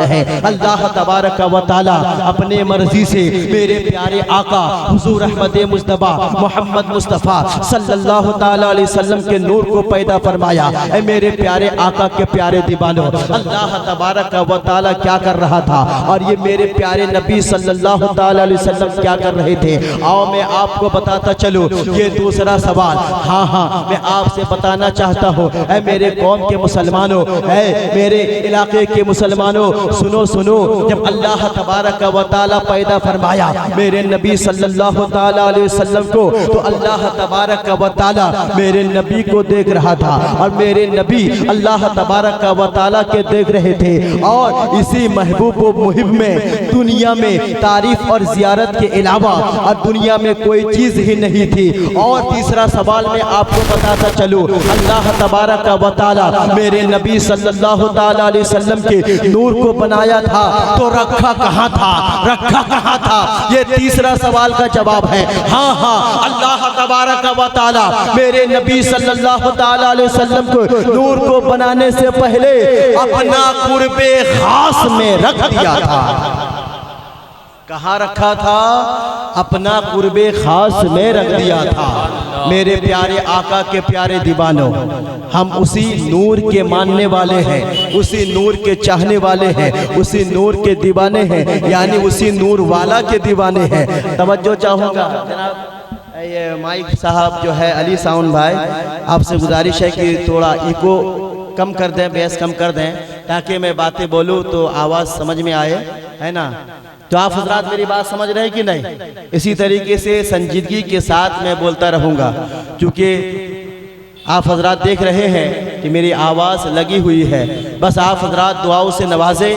है। अल्लाह तबारक व तआला अपने मर्जी से मेरे प्यारे आका हुजूर अहमद मुस्तफा मोहम्मद मुस्तफ़ा सल्लल्लाहु ताला अलैहि वसल्लम के नूर को पैदा फरमाया। ऐ मेरे प्यारे आका के प्यारे दीवानों, अल्लाह तबारक व तआला क्या कर रहा था और ये मेरे प्यारे नबी सल्लल्लाहु ताला अलैहि वसल्लम क्या कर रहे थे। आओ मैं आपको बताता चलूं। ये दूसरा सवाल, हाँ मैं आपसे बताना चाहता हूँ। ऐ मेरे कौम के मुसलमानों, ऐ मेरे इलाके के मुसलमानों, सुनो सुनो। जब अल्लाह तबारक व तआला पैदा फरमाया मेरे नबी सल्लल्लाहु ताला अलैहि वसल्लम को, तो अल्लाह तबारक व तआला मेरे नबी को देख रहा था और मेरे नबी अल्लाह तबारक व तआला के देख रहे थे। और इसी महबूब व मुहिब में दुनिया में तारीफ और जियारत के अलावा और दुनिया में कोई चीज ही नहीं थी। और तीसरा सवाल मैं आपको बताता चलूं। अल्लाह तबारक व तआला मेरे नबी सल्लल्लाहु ताला अलैहि वसल्लम के नूर को बनाया था, तो रखा कहाँ था, रखा कहाँ था? ये तीसरा सवाल का जवाब है। हाँ अल्लाह तबारक व तआला मेरे नबी सल्लल्लाहु ताला अलैहि वसल्लम को नूर को बनाने से पहले अपना कुर्बे खास में रख दिया था। कहाँ रखा था? अपना कुर्बे खास में रख दिया था। मेरे प्यारे आका के प्यारे दीवानों, हम उसी नूर के मानने वाले हैं, उसी नूर के चाहने वाले हैं, उसी नूर के दीवाने हैं, यानी उसी नूर वाला के दीवाने हैं। तवज्जो चाहूँगा जनाब, ये माइक साहब जो है अली साउंड भाई, आपसे गुजारिश है कि थोड़ा इको कम कर दें, बेस कम कर दें, ताकि मैं बातें बोलूँ तो आवाज़ समझ में आए, है ना। तो आप हजरात मेरी बात समझ रहे हैं कि नहीं? इसी तरीके से संजीदगी के साथ मैं बोलता रहूँगा, क्योंकि आप हजरात देख रहे हैं कि मेरी आवाज़ लगी हुई है। बस आप हजरात दुआओं से नवाजें,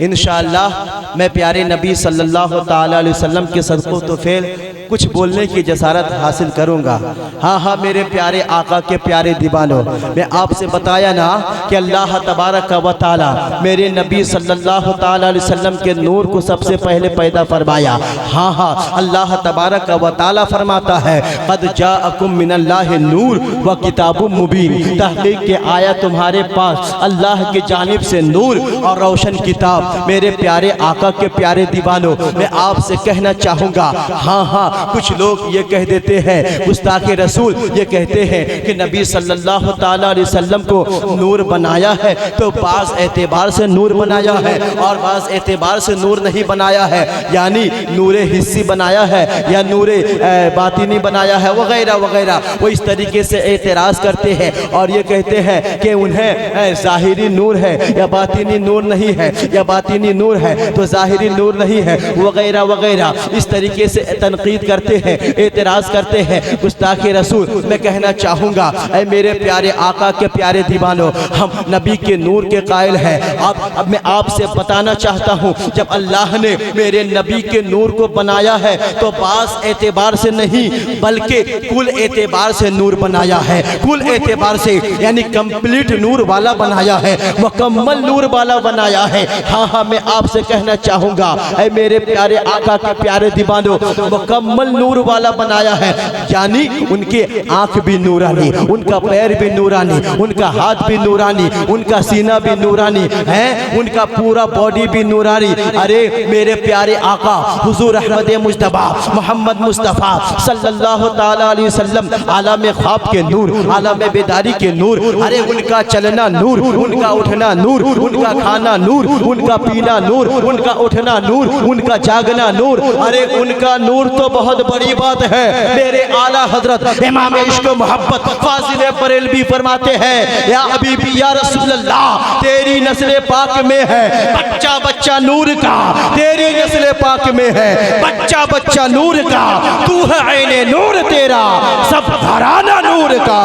इंशाअल्लाह मैं प्यारे नबी सल्लल्लाहु ताला अलैहि वसल्लम के सदक़ों तो फेल कुछ बोलने की जसारत हासिल करूँगा। हाँ मेरे प्यारे आका के प्यारे दीवानों, मैं आपसे बताया ना कि अल्लाह तबारक व तआला मेरे नबी सल्लल्लाहु ताला अलैहि वसल्लम के नूर को सबसे पहले पैदा फरमाया। हाँ अल्लाह तबारक व तआला फरमाता है, क़द जाअकुम मिनल्लाहि नूर व किताबुम मुबीन, तहक़ीक़ के आया तुम्हारे पास अल्लाह की जानिब से नूर और रोशन किताब। मेरे प्यारे आका के प्यारे दीवानों, मैं आपसे कहना चाहूँगा, हाँ कुछ लोग ये कह देते हैं, गुस्ताखे रसूल ये कहते हैं कि नबी सल्लल्लाहु ताला अलैहि वसल्लम को नूर बनाया है, तो बाज़ एतबार से नूर बनाया है और बाज़ एतबार से नूर नहीं बनाया है, यानी नूरे हिस्सी बनाया है या नूरे बातिनी बनाया है वगैरह वगैरह। वो इस तरीके से एतराज़ करते हैं और ये कहते हैं कि उन्हें ज़ाहिरी नूर है या बातिनी नूर नहीं है, या बातिनी नूर है तो ज़ाहिरी नूर नहीं है वगैरह वगैरह। इस तरीके से तनकीद करते हैं, एतराज़ करते हैं, गुस्ताखे रसूल। मैं कहना चाहूँगा, ऐ मेरे प्यारे आका के प्यारे दीवानों, हम नबी के नूर के कायल हैं। अब मैं आपसे बताना चाहता हूँ, जब अल्लाह ने मेरे नबी के नूर को बनाया है तो बास एतबार से नहीं बल्कि कुल एतबार से नूर बनाया है, कुल एतबार से, यानी कंप्लीट नूर वाला बनाया है, मुकम्मल नूर वाला बनाया है। हाँ मैं आपसे कहना चाहूँगा, ऐ मेरे प्यारे आका के प्यारे दीवानों, मुकम्मल नूर वाला बनाया है, यानी उनके आंख भी नूरानी, उनका पैर भी नूरानी, उनका हाथ भी नूरानी, उनका सीना भी नूरानी है, उनका पूरा बॉडी भी नूरानी। अरे मेरे प्यारे आका हुजूर अहमद मुस्तफा मोहम्मद मुस्तफ़ा सल्लल्लाहु ताला अलैहि वसल्लम आलम ख्वाब के नूर, आलम बेदारी के नूर। अरे उनका चलना नूर, उनका उठना नूर, उनका खाना नूर, उनका पीना नूर, उनका उठना नूर, उनका जागना नूर। अरे उनका नूर तो बहुत बड़ी बात है। मेरे आला हजरत इमाम इश्क मोहब्बत फाजिल बरेलवी फरमाते हैं, या हबीबी या रसूल अल्लाह, तेरी नस्ल पाक में है बच्चा बच्चा नूर का, तेरी नस्ल पाक में है बच्चा बच्चा नूर का, तू है ऐने नूर तेरा सब घराना नूर का।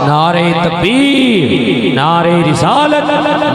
नारे तकबीर, नारे रिसालत,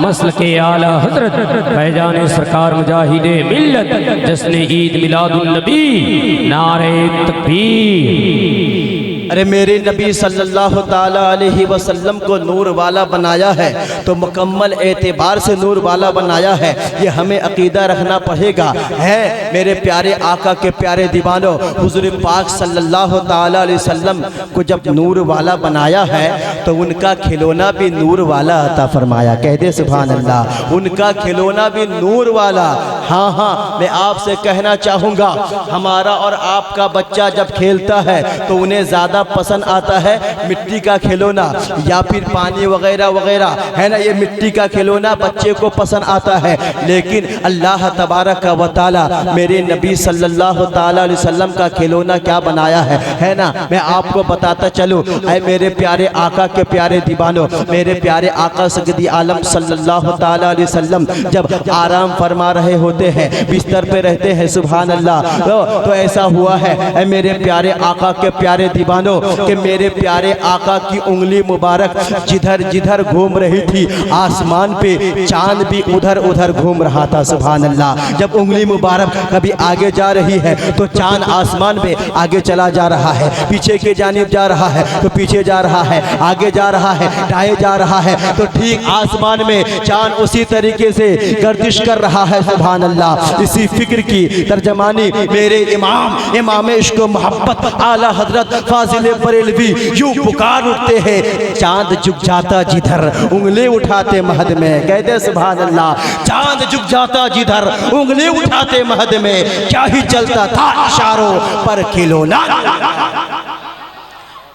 मसल के आला हजरत फैजान सरकार मुजाहिदे मिल्लत जश्न ईद मिलादुन नबी, नारे तकबीर। अरे मेरे नबी सल्लल्लाहु ताला अलैहि वसल्लम को नूर वाला बनाया है तो मुकम्मल एतबार से नूर वाला बनाया है, ये हमें अकीदा रखना पड़ेगा। है मेरे प्यारे आका के प्यारे दीवानों, हुजूर पाक सल्लल्लाहु ताला अलैहि वसल्लम को जब नूर वाला बनाया है तो उनका खिलौना भी नूर वाला अता फरमाया। कह दे सुभान अल्लाह, उनका खिलौना भी नूर वाला। हाँ हाँ, मैं आपसे कहना चाहूँगा, हमारा और आपका बच्चा जब खेलता है तो उन्हें ज़्यादा पसंद आता है मिट्टी का खिलौना या फिर पानी वगैरह वगैरह, है ना। ये मिट्टी का खिलौना बच्चे को पसंद आता है, लेकिन अल्लाह तबारक व तआला मेरे नबी सल्लल्लाहु ताला अलैहि वसल्लम का खिलौना क्या बनाया है ना। मैं आपको बताता चलूँ, ऐ मेरे प्यारे आका के प्यारे दीवानों, मेरे प्यारे आका सय्यद आलम सल्लल्लाहु ताला अलैहि वसल्लम जब आराम फरमा रहे होते हैं, बिस्तर पे रहते हैं, सुभान अल्लाह, तो ऐसा हुआ है ऐ मेरे प्यारे आका के प्यारे दीवानों कि मेरे प्यारे आका की उंगली मुबारक जिधर जिधर घूम रही थी, आसमान पे चांद भी उधर उधर घूम रहा था, सुभान अल्लाह। जब उंगली मुबारक कभी आगे जा रही है तो चांद आसमान पे आगे चला जा रहा है, पीछे के जानिब जा रहा है तो पीछे जा रहा है, आगे जा रहा है, दाएं जा रहा है, तो ठीक आसमान में चांद उसी तरीके से गर्दिश कर रहा है, सुभान अल्लाह। इसी फिक्र की तर्जमानी मेरे इमाम इश्क व मोहब्बत आला हजरत फाजिल बरेलवी यूं पुकार उठते हैं, चांद झुक जाता जिधर उंगली उठाते महद में। कहते सुभान अल्लाह, चांद झुक जाता जिधर उंगली उठाते महद में, क्या ही चलता था इशारों पर खिलौना,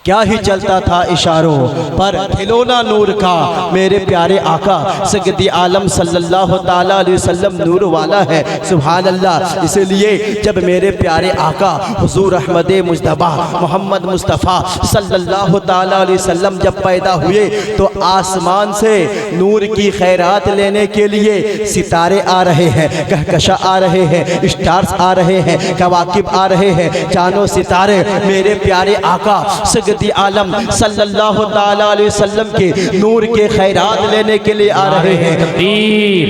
क्या ही चलता था इशारों पर खिलौना नूर का। मेरे प्यारे आका सय्यद आलम सल्लल्लाहु ताला अलैहि वसल्लम नूर वाला है, सुभान अल्लाह। इसलिए जब मेरे प्यारे आका हुजूर अहमद मुज्तबा मोहम्मद मुस्तफ़ा सल्लल्लाहु ताला अलैहि वसल्लम जब पैदा हुए तो आसमान से नूर की खैरात लेने के लिए सितारे आ रहे हैं, कहकशा आ रहे हैं, स्टार्स आ रहे हैं, कवाकिब आ रहे हैं, चांदो सितारे मेरे प्यारे आका सय्यद आलम सल्लल्लाहु ताला अलैहि वसल्लम के नूर के खैरात लेने के लिए आ रहे हैं। तकबीर,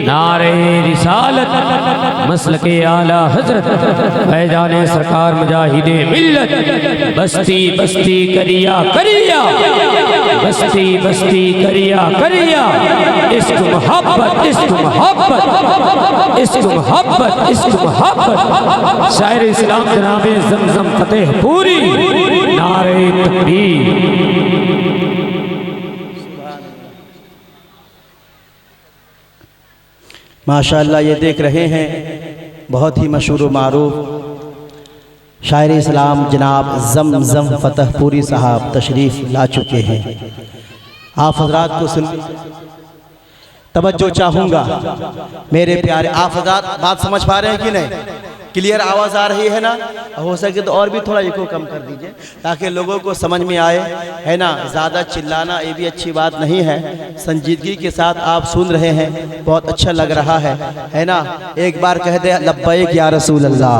नारे रिसालत, मसलके आला हजरत फैजाने सरकार मुजाहिदे मिल्लत, बस्ती बस्ती करिया करिया, बस्ती बस्ती करिया करिया, इश्क मोहब्बत इश्क मोहब्बत इश्क मोहब्बत इश्क मोहब्बत, शायर इस्लाम जनाबे ज़मज़म फतेह पूरी, नारे तकबीर। माशाअल्लाह, ये देख रहे हैं बहुत ही मशहूर व मारूफ शायर इस्लाम जनाब ज़मज़म फतेहपुरी साहब तशरीफ़ ला चुके हैं। आप हजरात को सुन तवज्जो चाहूँगा मेरे प्यारे। आप हजरात बात समझ पा रहे हैं कि नहीं? क्लियर आवाज़ आ रही है ना? हो सके तो और भी थोड़ा इको कम कर दीजिए ताकि लोगों को समझ में आए, है ना। ज़्यादा चिल्लाना ये भी अच्छी बात नहीं है, संजीदगी के साथ आप सुन रहे हैं, बहुत अच्छा लग रहा है ना। एक बार कह दे लब्बैक या रसूल अल्लाह।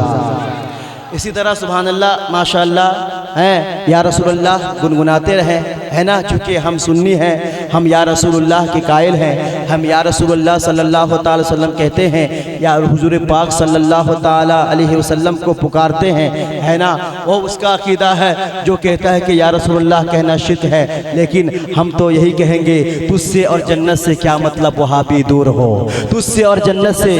इसी तरह सुभान अल्लाह माशाअल्लाह हैं या रसूलुल्लाह गुनगुनाते रहें, है ना। चूँकि हम सुन्नी हैं, हम या रसूलुल्लाह के कायल हैं, हम या रसूलुल्लाह सल्लल्लाहु ताला वसल्लम कहते हैं, या हुजूर पाक सल्लल्लाहु ताला अलैहि वसल्लम को पुकारते हैं, है ना। वो उसका अकीदा है जो कहता है कि या रसूलुल्लाह कहना शिर्क है, लेकिन हम तो यही कहेंगे तुझसे और जन्नत से क्या मतलब वहाबी दूर हो, तुझसे और जन्नत से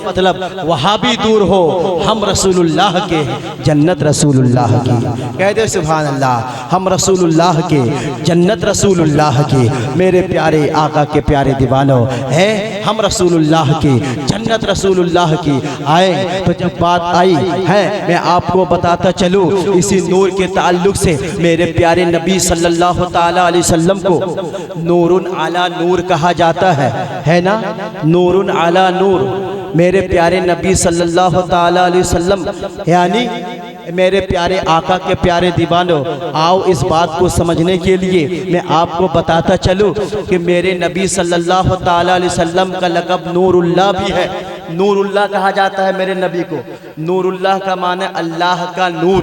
मतलब वहाबी दूर हो, हम रसूलुल्लाह के जन्नत रसूलुल्लाह की। कह दे सुभान अल्लाह, हम रसूलुल्लाह के जन्नत रसूलुल्लाह की। मेरे प्यारे आका के प्यारे दीवानों, है हम रसूलुल्लाह की जन्नत रसूलुल्लाह की। आए तो जब बात आई है मैं आपको बताता चलूँ इसी नूर के ताल्लुक से। मेरे प्यारे नबी सल्लल्लाहु ताला अलैहि वसल्लम को नूरुन अला नूर कहा जाता है ना। नूरुन अला नूर, मेरे प्यारे नबी सल्लल्लाहु ताला अलैहि वसल्लम यानी मेरे प्यारे आका के प्यारे दीवानों, आओ इस बात को समझने के लिए मैं आपको बताता चलूँ कि मेरे नबी सल्लल्लाहु ताला अलैहि वसल्लम का लक़ब नूरुल्लाह भी है। नूरुल्लाह कहा जाता है मेरे नबी को। नूरुल्लाह का माने अल्लाह का नूर,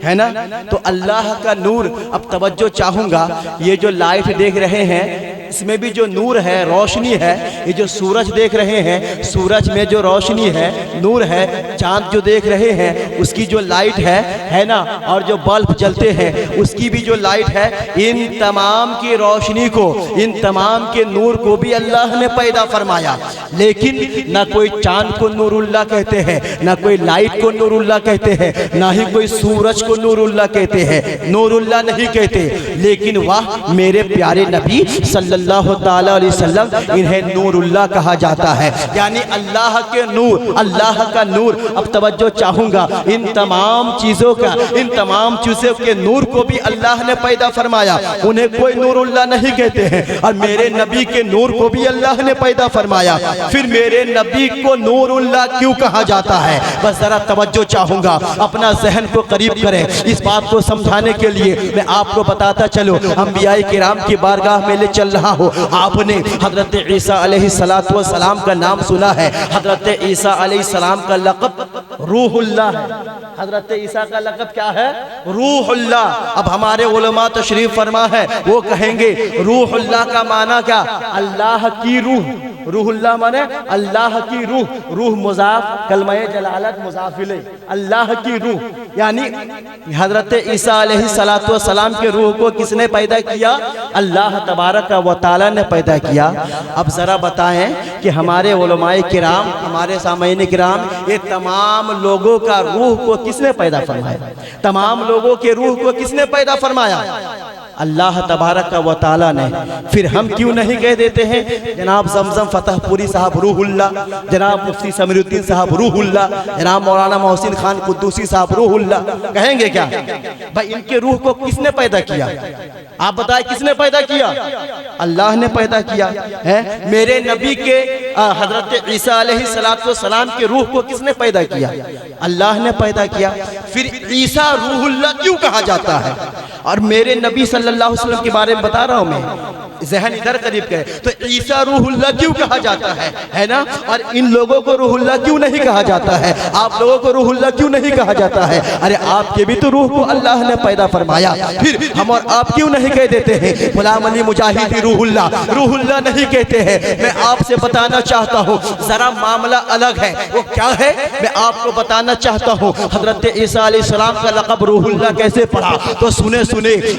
है ना। तो अल्लाह का नूर, अब तवज्जो चाहूँगा, ये जो लाइट देख रहे हैं इसमें भी जो नूर है, रोशनी है, ये जो सूरज देख रहे हैं, सूरज में जो रोशनी है, नूर है, चांद जो देख रहे हैं उसकी जो लाइट है ना, और जो बल्ब जलते हैं उसकी भी जो लाइट है, इन तमाम की रोशनी को, इन तमाम के नूर को भी अल्लाह ने पैदा फरमाया। लेकिन ना कोई चांद को नूरुल्लाह कहते हैं, ना कोई लाइट को नूरुल्लाह कहते हैं, ना ही कोई सूरज को नूरुल्लाह कहते हैं, नूरुल्लाह नहीं कहते। लेकिन वाह मेरे प्यारे नबी सल्लल्लाहु ताला अलैहि वसल्लम, इन्हें नूरुल्लाह कहा जाता है, यानी अल्लाह के नूर, अल्लाह का नूर। अब तवज्जो चाहूंगा, इन तमाम चीज़ों का, इन तमाम चीज़ों के नूर को भी अल्लाह ने पैदा फरमाया, उन्हें कोई नूरुल्लाह नहीं कहते हैं। और मेरे नबी के नूर को भी अल्लाह ने पैदा फरमाया, फिर मेरे नबी को नूरुल्लाह क्यों कहा जाता है? बस जरा तवज्जो चाहूंगा, अपना जहन को करीब करें। इस बात को समझाने के लिए मैं आपको बताता चलो, अंबियाए किराम की बारगाह में ले चल रहा हूँ। आपने हजरत ईसा अलैहिस्सलातु वस्सलाम का नाम सुना है। हजरत ईसा अलैहिस्सलाम का लक़ब रूहुल्लाह है। हजरत ईसा का लक़ब क्या है? रूहुल्लाह। अब हमारे उलमा तशरीफ फरमा है, वो कहेंगे रूहुल्लाह का माना क्या? अल्लाह की रूह। रूहुल्लाह माने अल्लाह की रूह। रूह मुजाफ, कलमाए जलालत मुजाफ इलैह, अल्लाह की रूह। यानी हजरत ईसा अलैहिस्सलातु वस्सलाम के रूह को किसने पैदा किया? अल्लाह तबारक व तआला ने पैदा किया। अब जरा बताएं कि हमारे उलमाए किराम, हमारे सामईन किराम, ये तमाम लोगों का रूह को किसने पैदा फरमाया? तमाम लोगों के रूह को किसने पैदा फरमाया? अल्लाह तबारक व तआला ने। फिर हम क्यों नहीं कह देते हैं जनाब जमजम फतहपुरी साहब रूहुल्लाह, जनाब मुफ्ती समीरुद्दीन साहब रूहुल्लाह, जनाब मौलाना मोहसिन खान कुद्दूसी साहब रूहुल्लाह? कहेंगे क्या? भाई इनके रूह को किसने पैदा किया? आप बताएं किसने पैदा किया? अल्लाह ने पैदा किया है। मेरे नबी के हजरत ईसा अलैहिस्सलातु वस्सलाम के रूह को किसने पैदा किया? अल्लाह ने पैदा किया। फिर ईसा रूहुल्लाह क्यों कहा जाता है? और मेरे नबी सल्लल्लाहु अलैहि वसल्लम के बारे में बता रहा हूं मैं, जहन इधर करीब करें, तो ईसा रूहुल्लाह क्यों कहा जाता है ना? और इन लोगों को रूहुल्लाह क्यों नहीं कहा जाता है? आप लोगों को रूहुल्लाह क्यों नहीं कहा जाता है? अरे आपके भी तो रूह को अल्लाह ने पैदा फरमाया, फिर हम और आप क्यों नहीं कह देते हैं गुलाम अली मुजाहिदी रूहुल्लाह? रूहुल्लाह नहीं कहते हैं। मैं आपसे बताना चाहता हूँ, जरा मामला अलग है। वो क्या है मैं आपको बताना चाहता हूँ। हजरत ईसा अलैहिस्सलाम का लक़ब रूहुल्लाह कैसे पड़ा? तो सुने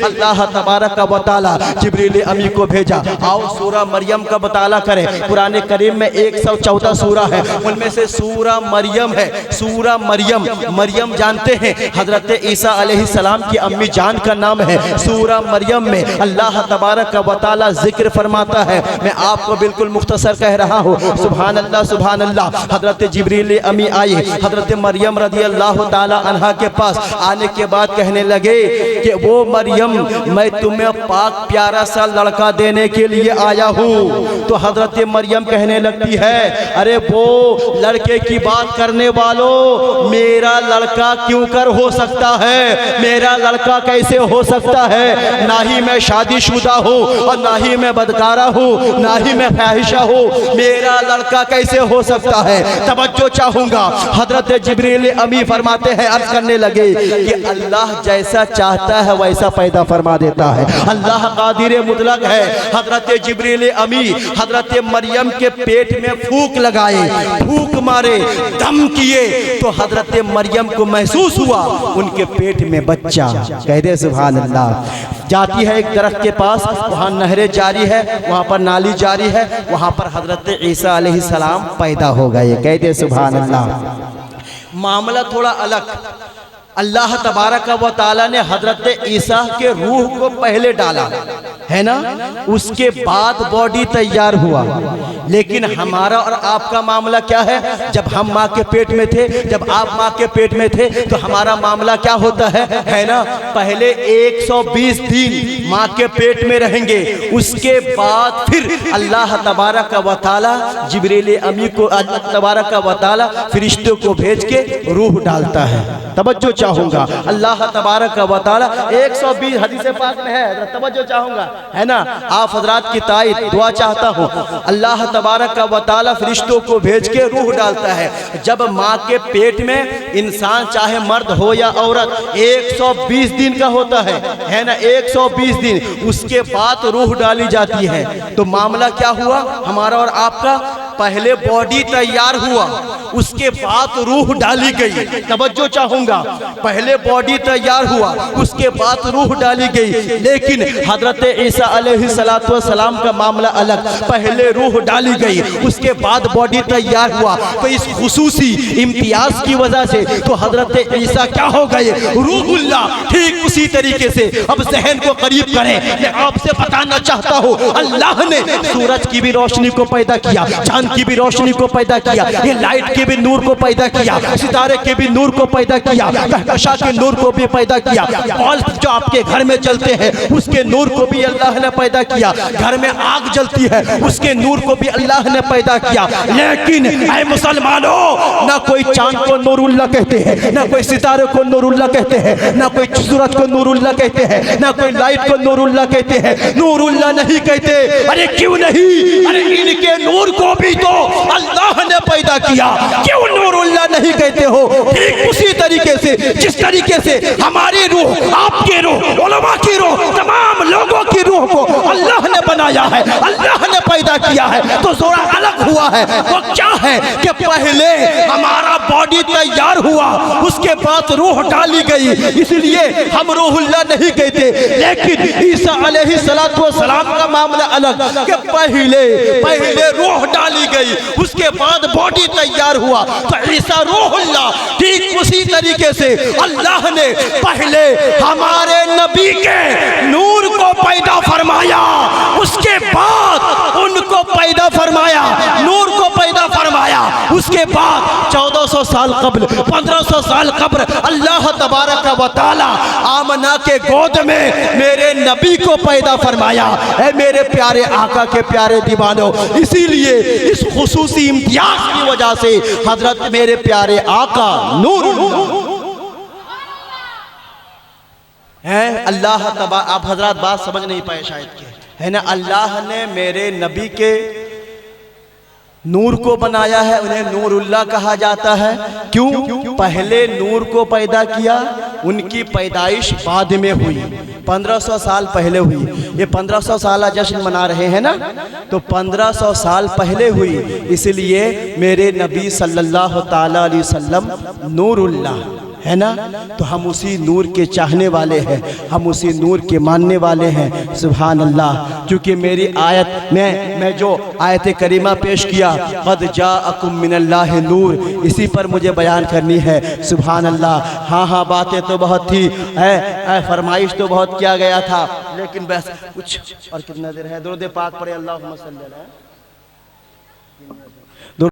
अल्लाह तबारक व तआला जिब्रील अमी को भेजा, आओ सूरा मरियम का बताला करें। कुरान करीम में 114 सूरा है, उनमें से सूरा मरियम है। सूरा मरियम, मरियम जानते हैं हजरत ईसा अलैहिस्सलाम की अम्मी जान का नाम है। सूरा मरियम में अल्लाह तबारक व तआला जिक्र फरमाता है। मैं आपको बिल्कुल मुख्तसर कह रहा हूँ। सुभान अल्लाह सुभान अल्लाह। हजरत जिब्रील अमी आए हजरत मरियम रदी अल्लाह ताला अन्हा के पास। आने के बाद कहने लगे कि वो मरियम, मैं तुम्हें पाक प्यारा सा लड़का देने के लिए आया हूँ। तो हजरत मरियम कहने लगती है, अरे वो लड़के की बात करने वालों, मेरा लड़का क्यों कर हो सकता है? मेरा लड़का कैसे हो सकता है? ना ही मैं शादीशुदा हूँ और ना ही मैं बदकारा हूँ, ना ही मैं फाहिशा हूँ। मेरा लड़का कैसे हो सकता है? तवज्जो चाहूंगा। हजरत जिब्रील अमी फरमाते हैं, अर्ज करने लगे कि अल्लाह जैसा चाहता है वैसा पैदा फरमा देता है। अल्लाह कादिर मुतलक है। हजरत जिब्रील अमी हजरत मरियम के पेट में फूंक लगाए, फूंक मारे, दम किए, तो हजरत मरियम को महसूस हुआ उनके पेट में बच्चा। कह दे सुभान अल्लाह। जाती है एक दरख्त के पास, वहाँ नहरें जारी है, वहाँ पर नाली जारी है, वहाँ पर हजरत ईसा अलैहिस्सलाम पैदा हो गए। कह दे सुभान अल्लाह। मामला थोड़ा अलग। अल्लाह तबारक व तआला ने हजरत ईसा के रूह को पहले डाला है ना, उसके बाद बॉडी तैयार हुआ। लेकिन हमारा और आपका मामला क्या है? जब हम माँ के पेट में थे, जब आप माँ के पेट में थे, तो हमारा मामला क्या होता है ना? पहले 120 दिन माँ के पेट में रहेंगे, उसके बाद फिर अल्लाह तबारक व तआला जिब्रील अमी को, अल्लाह तबारक व तआला फरिश्तों को भेज के रूह डालता है। तवज्जो चाहूँगा। अल्लाह तबारक व तआला 120 हदीस पाक में है, तवज्जो चाहूँगा, है ना। आप हजरात की ताईद दुआ चाहता हूँ। अल्लाह तबारक व तआला फरिश्तों को भेज के रूह डालता है। जब माँ के पेट में इंसान चाहे मर्द हो या औरत 120 दिन का होता है ना, 120 दिन, उसके बाद रूह डाली जाती है। तो मामला क्या हुआ हमारा और आपका, पहले बॉडी तैयार हुआ, उसके बाद रूह डाली गई। तवज्जो चाहूंगा, पहले बॉडी तैयार हुआ, उसके बाद रूह डाली गई। लेकिन हजरत ईसा अलैहिस्सलातु वस्सलाम का मामला अलग, पहले रूह डाली गई, उसके बाद बॉडी तैयार हुआ। तो इस खुसूसी इम्तियाज की वजह से तो हजरत ईसा क्या हो गए, रूहुल्लाह। ठीक उसी तरीके से अब जहन को करीब करें, मैं आपसे बताना चाहता हूँ, अल्लाह ने सूरज की भी रोशनी को पैदा किया, चांद की भी रोशनी को पैदा किया, ये लाइट के भी नूर को पैदा किया, सितारे के भी नूर को पैदा किया, कहकशा के नूर को भी पैदा किया, बल्ब जो आपके घर में चलते हैं उसके नूर को भी अल्लाह ने पैदा किया, घर में आग जलती है उसके नूर को भी अल्लाह ने पैदा किया। लेकिन ऐ मुसलमानों, ना कोई चांद को नूरुल्लाह कहते हैं, ना कोई सितारे को नूरुल्लाह कहते हैं, ना कोई सूरज को नूरुल्लाह कहते हैं, ना कोई लाइट को नूरुल्लाह कहते हैं, नूरुल्लाह नहीं कहते। अरे क्यों नहीं, अरे इनके नूर को भी तो अल्लाह ने पैदा किया, क्यों नूरुल्लाह नहीं कहते हो। ठीक उसी तरीके से जिस तरीके से हमारी रूह, आपकी रूह, उलमा की रूह, तमाम लोगों की रूह को अल्लाह ने बनाया है, अल्लाह ने पैदा किया है, तो थोड़ा अलग हुआ है। वो क्या है कि पहले हमारा बॉडी तैयार हुआ, उसके बाद रूह डाली गई, इसलिए हम रूहुल्लाह नहीं कहते। लेकिन ईसा अलैहिस्सलातु वस्सलाम का मामला अलग, कि पहले रूह डाली गई, उसके बाद बॉडी तैयार हुआ, तो ईसा रूहुल्लाह। ठीक उसी तरीके से अल्लाह ने पहले हमारे नबी के नूर को पैदा फरमाया, उसके बाद उनको पैदा फरमाया, नूर को पैदा फरमाया, उसके बाद 1400 साल कब्ल, 1500 साल कब्ल अल्लाह तबारक व तआला आमना के गोद में मेरे नबी को पैदा फरमाया। है मेरे प्यारे आका के प्यारे दीवानों, इसीलिए इस खुसूसी इम्तियाज की वजह से हजरत मेरे प्यारे आका नूर है अल्लाह तबा। आप हजरत बात समझ नहीं पाए शायद के, है ना। अल्लाह ने मेरे नबी के नूर को बनाया है, उन्हें नूरुल्लाह कहा जाता है। क्यों? पहले नूर को पैदा किया, उनकी पैदाइश बाद में हुई, 1500 साल पहले हुई। ये 1500 साल जश्न मना रहे हैं ना, तो 1500 साल पहले हुई, इसलिए मेरे नबी सल्लल्लाहु ताला अलैहि वसल्लम नूरुल्लाह है ना। तो हम उसी नूर के चाहने वाले हैं, हम उसी नूर के मानने वाले हैं। सुभान अल्लाह। क्योंकि मेरी आयत मैं जो आयत करीमा पेश किया, क़द जाअकुम मिनल्लाहि नूर, इसी पर मुझे बयान करनी है। सुभान अल्लाह। हाँ बातें तो बहुत थी, है फरमाइश तो बहुत किया गया था, लेकिन बस कुछ और कितना देर है, दुरूद पाक पढ़े, अल्लाहुम्मा सल्ली अलैहि।